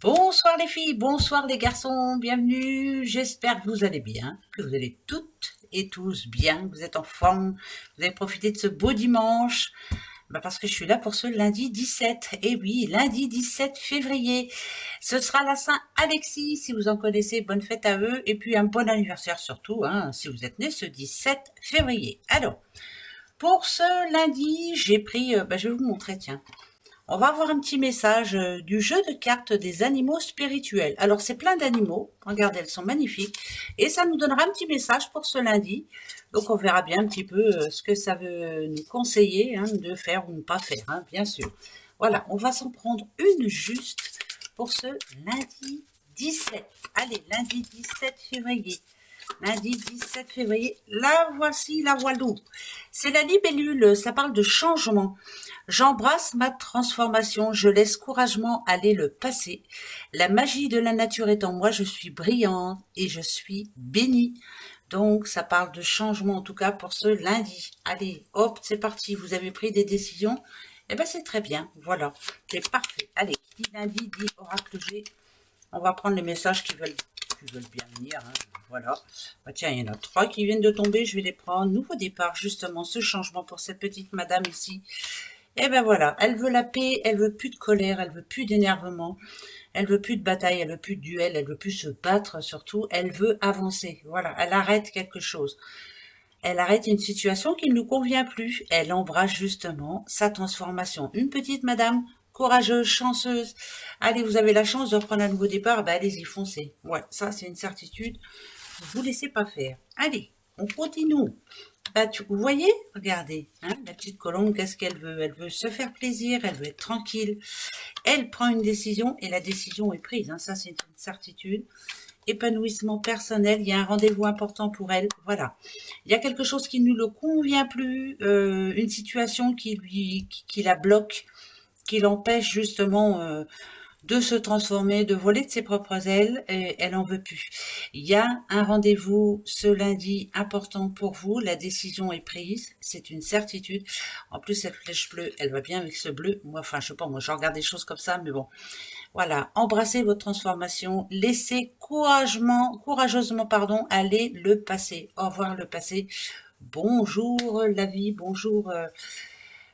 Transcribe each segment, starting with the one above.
Bonsoir les filles, bonsoir les garçons, bienvenue. J'espère que vous allez bien, que vous allez toutes et tous bien, que vous êtes en forme, vous avez profité de ce beau dimanche. Parce que je suis là pour ce lundi 17. Et oui, lundi 17 février. Ce sera la Saint-Alexis, si vous en connaissez, bonne fête à eux. Et puis un bon anniversaire surtout, hein, si vous êtes né ce 17 février. Alors, pour ce lundi, j'ai pris, je vais vous montrer, tiens. On va avoir un petit message du jeu de cartes des animaux spirituels. Alors, c'est plein d'animaux. Regardez, elles sont magnifiques. Et ça nous donnera un petit message pour ce lundi. Donc, on verra bien un petit peu ce que ça veut nous conseiller de faire ou ne pas faire, bien sûr. Voilà, on va s'en prendre une juste pour ce lundi 17. Allez, lundi 17 février. Lundi 17 février, la voici, la voilou. C'est la libellule, ça parle de changement. J'embrasse ma transformation, je laisse courageusement aller le passé. La magie de la nature est en moi, je suis brillante et je suis bénie. Donc, ça parle de changement, en tout cas, pour ce lundi. Allez, hop, c'est parti, vous avez pris des décisions. Eh bien, c'est très bien, voilà, c'est parfait. Allez, qui dit lundi, dit oracle G. On va prendre les messages qui veulent bien venir, voilà. Tiens, il y en a 3 qui viennent de tomber, je vais les prendre. Nouveau départ, justement, ce changement pour cette petite madame ici. Et ben voilà, elle veut la paix, elle veut plus de colère, elle veut plus d'énervement, elle veut plus de bataille, elle veut plus de duel, elle veut plus se battre surtout, elle veut avancer. Voilà, elle arrête quelque chose. Elle arrête une situation qui ne nous convient plus. Elle embrasse justement sa transformation. Une petite madame courageuse, chanceuse. Allez, vous avez la chance de reprendre un nouveau départ, allez-y, foncez. Ouais, ça c'est une certitude. Vous laissez pas faire. Allez, on continue. Vous voyez, regardez, la petite colombe, qu'est-ce qu'elle veut? Elle veut se faire plaisir, elle veut être tranquille. Elle prend une décision et la décision est prise. Ça, c'est une certitude. Épanouissement personnel, il y a un rendez-vous important pour elle. Voilà. Il y a quelque chose qui ne lui convient plus, une situation qui la bloque, qui l'empêche justement de se transformer, de voler de ses propres ailes, et elle en veut plus. Il y a un rendez-vous ce lundi important pour vous, la décision est prise, c'est une certitude. En plus, cette flèche bleue, elle va bien avec ce bleu. Moi, enfin, je sais pas, moi, je regarde des choses comme ça, mais bon. Voilà, embrassez votre transformation, laissez courageusement, aller le passé. Au revoir le passé. Bonjour la vie, bonjour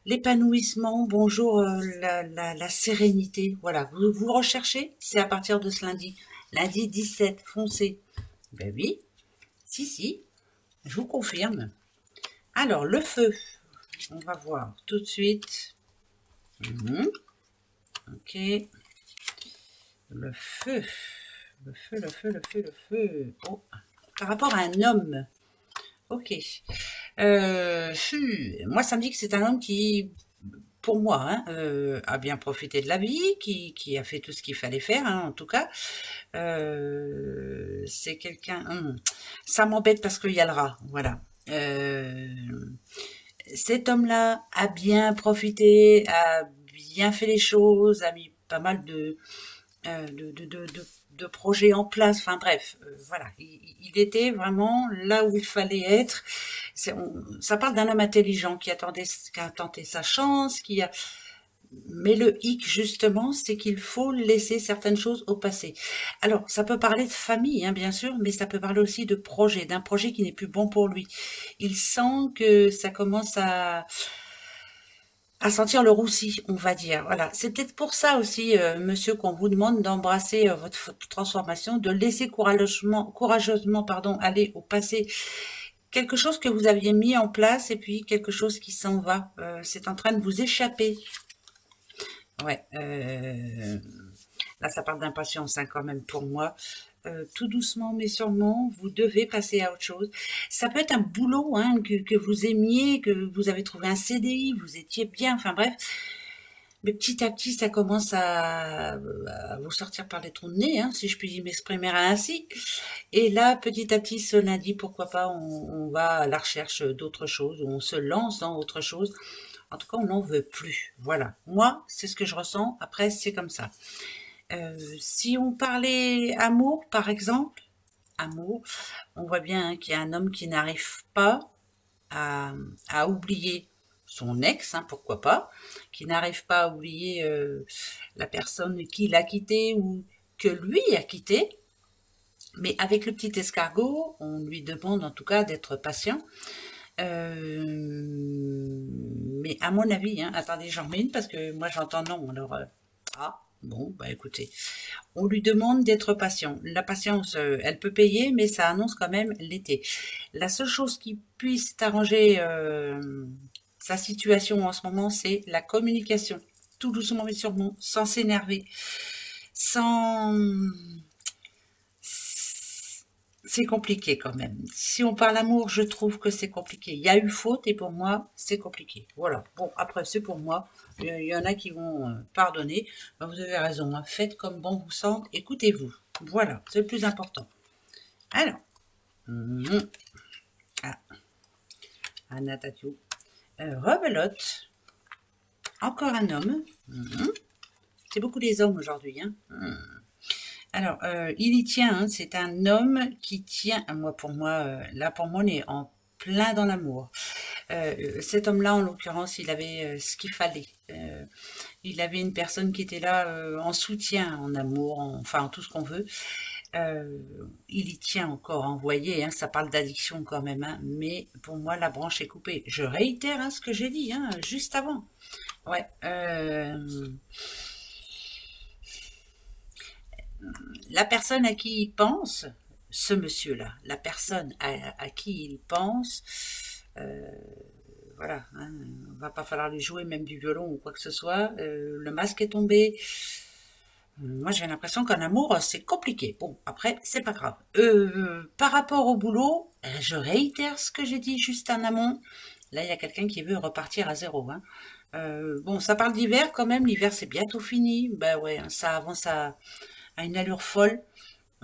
l'épanouissement, bonjour la sérénité. Voilà, vous recherchez, c'est à partir de ce lundi. Lundi 17, foncez. Ben oui, si, je vous confirme. Alors, le feu, on va voir tout de suite. Ok. Le feu. Oh, par rapport à un homme. Ok. Moi, ça me dit que c'est un homme qui, pour moi, a bien profité de la vie, qui a fait tout ce qu'il fallait faire, en tout cas. C'est quelqu'un... ça m'embête parce qu'il y a le rat, voilà. Cet homme-là a bien profité, a bien fait les choses, a mis pas mal de projets en place, enfin bref, voilà, il était vraiment là où il fallait être. Ça parle d'un homme intelligent qui a tenté sa chance, mais le hic justement, c'est qu'il faut laisser certaines choses au passé. Alors, ça peut parler de famille, bien sûr, mais ça peut parler aussi de projet, d'un projet qui n'est plus bon pour lui. Il sent que ça commence à sentir le roussi, on va dire. Voilà, c'est peut-être pour ça aussi, monsieur, qu'on vous demande d'embrasser votre transformation, de laisser courageusement, aller au passé. Quelque chose que vous aviez mis en place et puis quelque chose qui s'en va. C'est en train de vous échapper. Ouais, là ça parle d'impatience quand même pour moi. Tout doucement mais sûrement, vous devez passer à autre chose. Ça peut être un boulot que vous aimiez, que vous avez trouvé un CDI, vous étiez bien, enfin bref. Mais petit à petit, ça commence à vous sortir par les trous de nez, si je puis m'exprimer ainsi. Et là, petit à petit, ce lundi, pourquoi pas, on va à la recherche d'autre chose, on se lance dans autre chose. En tout cas, on n'en veut plus. Voilà. Moi, c'est ce que je ressens. Après, c'est comme ça. Si on parlait amour, par exemple, amour, on voit bien qu'il y a un homme qui n'arrive pas à oublier son ex, pourquoi pas, qui n'arrive pas à oublier la personne qui l'a quitté ou que lui a quitté, mais avec le petit escargot, on lui demande en tout cas d'être patient. Mais à mon avis, hein, attendez, j'en remets une parce que moi j'entends non. Alors, ah, bon, bah écoutez, on lui demande d'être patient. La patience, elle peut payer, mais ça annonce quand même l'été. La seule chose qui puisse arranger sa situation en ce moment, c'est la communication. Tout doucement mais sûrement, sans s'énerver, sans... C'est compliqué quand même. Si on parle amour, je trouve que c'est compliqué. Il y a eu faute et pour moi, c'est compliqué. Voilà. Bon, après, c'est pour moi. Il y en a qui vont pardonner. Ben, vous avez raison. Hein. Faites comme bon vous semble. Écoutez-vous. Voilà. C'est le plus important. Alors. Ah. Anna Tatiou. Rebelote. Encore un homme. C'est beaucoup des hommes aujourd'hui. Hein. Alors, il y tient, hein, c'est un homme qui tient, là pour moi, on est en plein dans l'amour. Cet homme-là, en l'occurrence, il avait ce qu'il fallait. Il avait une personne qui était là en soutien, en amour, enfin, en tout ce qu'on veut. Il y tient encore, hein, vous voyez, hein, ça parle d'addiction quand même, hein, mais pour moi, la branche est coupée. Je réitère hein, ce que j'ai dit, hein, juste avant. Ouais, la personne à qui il pense, ce monsieur-là, la personne à qui il pense, voilà, hein, va pas falloir lui jouer même du violon ou quoi que ce soit, le masque est tombé. Moi, j'ai l'impression qu'en amour, c'est compliqué. Bon, après, c'est pas grave. Par rapport au boulot, je réitère ce que j'ai dit juste en amont. Là, il y a quelqu'un qui veut repartir à zéro. Hein. Bon, ça parle d'hiver quand même. L'hiver, c'est bientôt fini. Ben ouais, ça avance à une allure folle.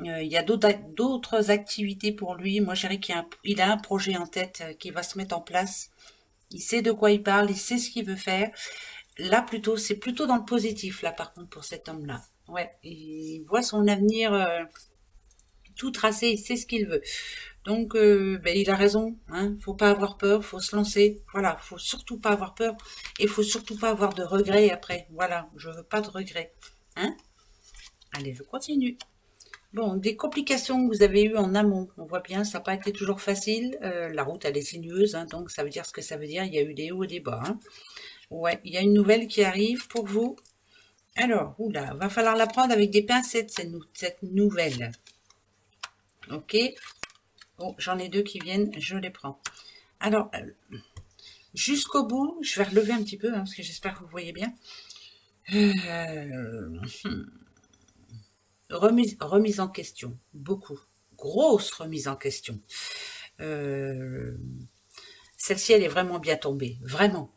Il y a d'autres activités pour lui. Moi, je dirais qu'il a un projet en tête qui va se mettre en place. Il sait de quoi il parle, il sait ce qu'il veut faire. Là, plutôt, c'est plutôt dans le positif, là, par contre, pour cet homme-là. Ouais, il voit son avenir tout tracé, il sait ce qu'il veut. Donc, ben, il a raison. Hein, faut pas avoir peur, faut se lancer. Voilà, faut surtout pas avoir peur et faut surtout pas avoir de regrets après. Voilà, je veux pas de regrets. Hein? Allez, je continue. Bon, des complications que vous avez eues en amont. On voit bien, ça n'a pas été toujours facile. La route, elle est sinueuse, hein, donc ça veut dire ce que ça veut dire. Il y a eu des hauts et des bas. Hein. Ouais, il y a une nouvelle qui arrive pour vous. Alors, oula, va falloir la prendre avec des pincettes, cette nouvelle. Ok. Bon, j'en ai deux qui viennent, je les prends. Alors, jusqu'au bout, je vais relever un petit peu, hein, parce que j'espère que vous voyez bien. Remise en question, beaucoup. Grosse remise en question. Celle-ci, elle est vraiment bien tombée, vraiment.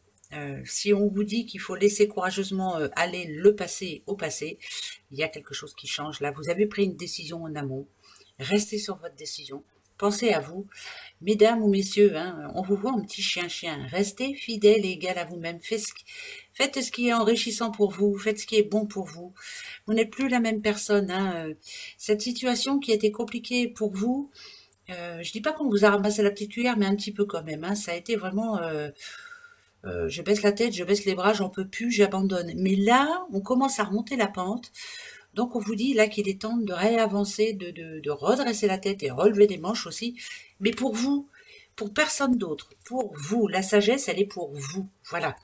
Si on vous dit qu'il faut laisser courageusement aller le passé au passé, il y a quelque chose qui change. Là, vous avez pris une décision en amont. Restez sur votre décision. Pensez à vous. Mesdames ou messieurs, hein, on vous voit en petit chien-chien. Restez fidèle et égal à vous-même. Faites ce qui est enrichissant pour vous. Faites ce qui est bon pour vous. Vous n'êtes plus la même personne. Hein. Cette situation qui a été compliquée pour vous, je dis pas qu'on vous a ramassé la petite cuillère, mais un petit peu quand même. Hein. Ça a été vraiment... je baisse la tête, je baisse les bras, j'en peux plus, j'abandonne. Mais là, on commence à remonter la pente. Donc, on vous dit là qu'il est temps de réavancer, de redresser la tête et relever les manches aussi. Mais pour vous, pour personne d'autre, pour vous. La sagesse, elle est pour vous. Voilà.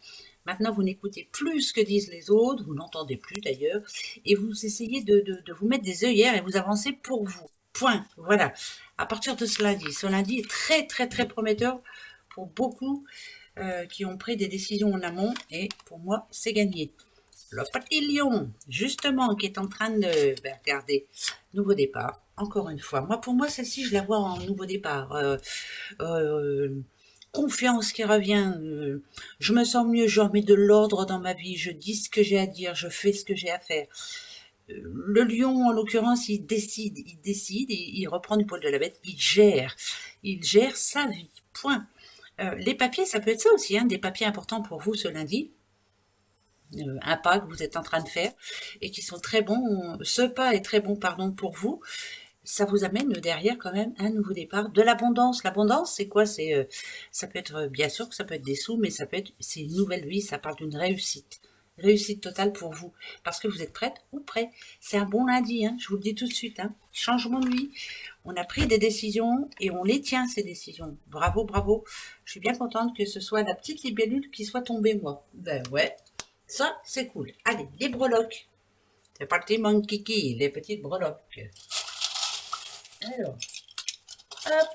Maintenant, vous n'écoutez plus ce que disent les autres, vous n'entendez plus d'ailleurs, et vous essayez de vous mettre des œillères et vous avancez pour vous. Point. Voilà. À partir de ce lundi est très, très, très prometteur pour beaucoup qui ont pris des décisions en amont, et pour moi, c'est gagné. Le petit lion, justement, qui est en train de... Ben, regardez, nouveau départ, encore une fois. Pour moi, celle-ci, je la vois en nouveau départ. Confiance qui revient. Je me sens mieux, je remets de l'ordre dans ma vie. Je dis ce que j'ai à dire, je fais ce que j'ai à faire. Le lion, en l'occurrence, il décide et il reprend du poil de la bête. Il gère sa vie. Point. Les papiers, ça peut être ça aussi, hein, des papiers importants pour vous ce lundi. Un pas que vous êtes en train de faire et qui sont très bons. Ce pas est très bon, pardon, pour vous. Ça vous amène derrière quand même un nouveau départ, de l'abondance. L'abondance, c'est quoi? Ça peut être, bien sûr que ça peut être des sous, mais c'est une nouvelle vie. Ça parle d'une réussite. réussite totale pour vous, parce que vous êtes prête ou prêt. C'est un bon lundi, hein, je vous le dis tout de suite. Hein. Changement de vie. On a pris des décisions et on les tient, ces décisions. Bravo, bravo. Je suis bien contente que ce soit la petite libellule qui soit tombée, moi. Ben ouais, ça, c'est cool. Allez, les breloques. C'est parti, mon kiki, les petites breloques. Alors, hop.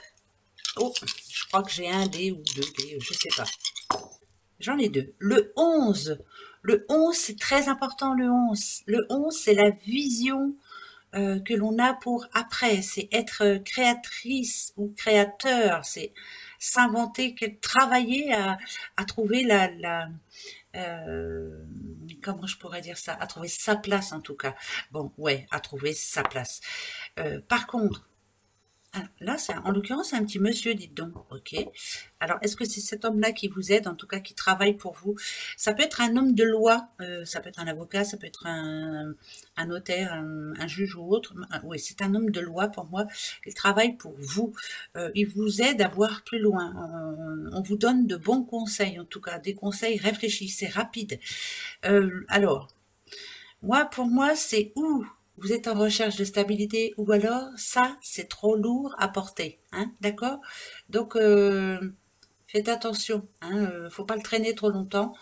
Oh, je crois que j'ai un dé ou deux dés, je sais pas. J'en ai deux. Le 11. Le 11, c'est très important, le 11. Le 11, c'est la vision que l'on a pour après. C'est être créatrice ou créateur. C'est s'inventer, travailler à trouver comment je pourrais dire ça, à trouver sa place en tout cas. Bon, ouais, à trouver sa place. Par contre, là, en l'occurrence, c'est un petit monsieur, dites donc. Ok. Alors, est-ce que c'est cet homme-là qui vous aide, en tout cas qui travaille pour vous? Ça peut être un homme de loi, ça peut être un avocat, ça peut être un notaire, un juge ou autre. Oui, c'est un homme de loi pour moi. Il travaille pour vous. Il vous aide à voir plus loin. On vous donne de bons conseils, en tout cas, des conseils réfléchis. C'est rapide. Alors, pour moi, c'est où vous êtes en recherche de stabilité ou alors ça, c'est trop lourd à porter. Hein, d'accord? Donc, faites attention. Faut pas le traîner trop longtemps.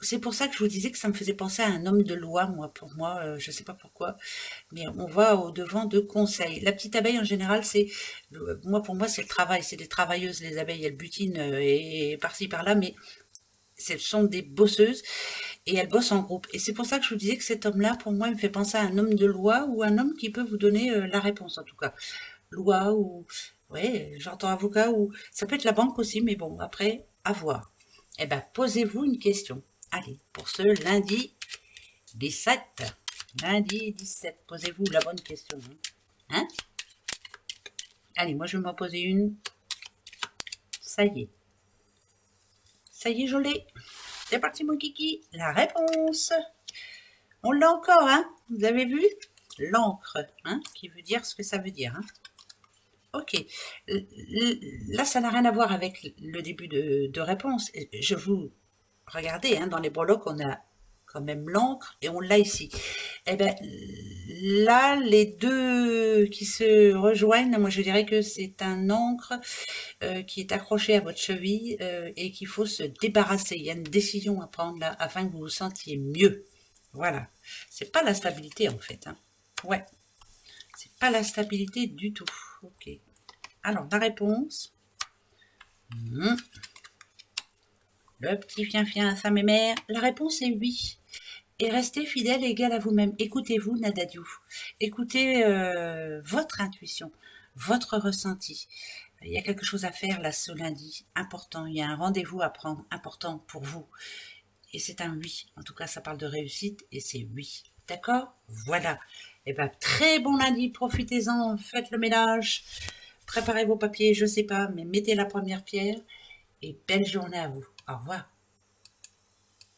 C'est pour ça que je vous disais que ça me faisait penser à un homme de loi, pour moi, je sais pas pourquoi, mais on va au devant de conseils. La petite abeille, en général, pour moi, c'est le travail. C'est des travailleuses, les abeilles, elles butinent et par-ci, par-là, mais ce sont des bosseuses et elles bossent en groupe. Et c'est pour ça que je vous disais que cet homme-là, pour moi, il me fait penser à un homme de loi ou un homme qui peut vous donner la réponse, en tout cas. Loi ou, ouais, j'entends avocat ou, ça peut être la banque aussi, mais bon, après, à voir. Eh ben, posez-vous une question. Allez, pour ce lundi 17. Lundi 17, posez-vous la bonne question. Hein? Allez, moi, je vais m'en poser une. Ça y est. Ça y est, je l'ai. C'est parti, mon kiki. La réponse. On l'a encore, hein? Vous avez vu? L'encre, hein? Qui veut dire ce que ça veut dire, hein? Ok. Là, ça n'a rien à voir avec le début de réponse. Je vous... Regardez, hein, dans les breloques, on a quand même l'encre et on l'a ici. Eh bien, là, les deux qui se rejoignent, moi je dirais que c'est un encre qui est accroché à votre cheville et qu'il faut se débarrasser. Il y a une décision à prendre là afin que vous vous sentiez mieux. Voilà. C'est pas la stabilité en fait. Hein. Ouais. C'est pas la stabilité du tout. Ok. Alors, la réponse. Le petit fien-fien à sa mémère. La réponse est oui. Et restez fidèle et égal à vous-même. Écoutez-vous, Nadadiou. Écoutez votre intuition, votre ressenti. Il y a quelque chose à faire là ce lundi, important. Il y a un rendez-vous à prendre, important pour vous. Et c'est un oui. En tout cas, ça parle de réussite et c'est oui. D'accord? Voilà. Et bien, très bon lundi. Profitez-en. Faites le ménage. Préparez vos papiers, je sais pas, mais mettez la première pierre. Et belle journée à vous. Au revoir.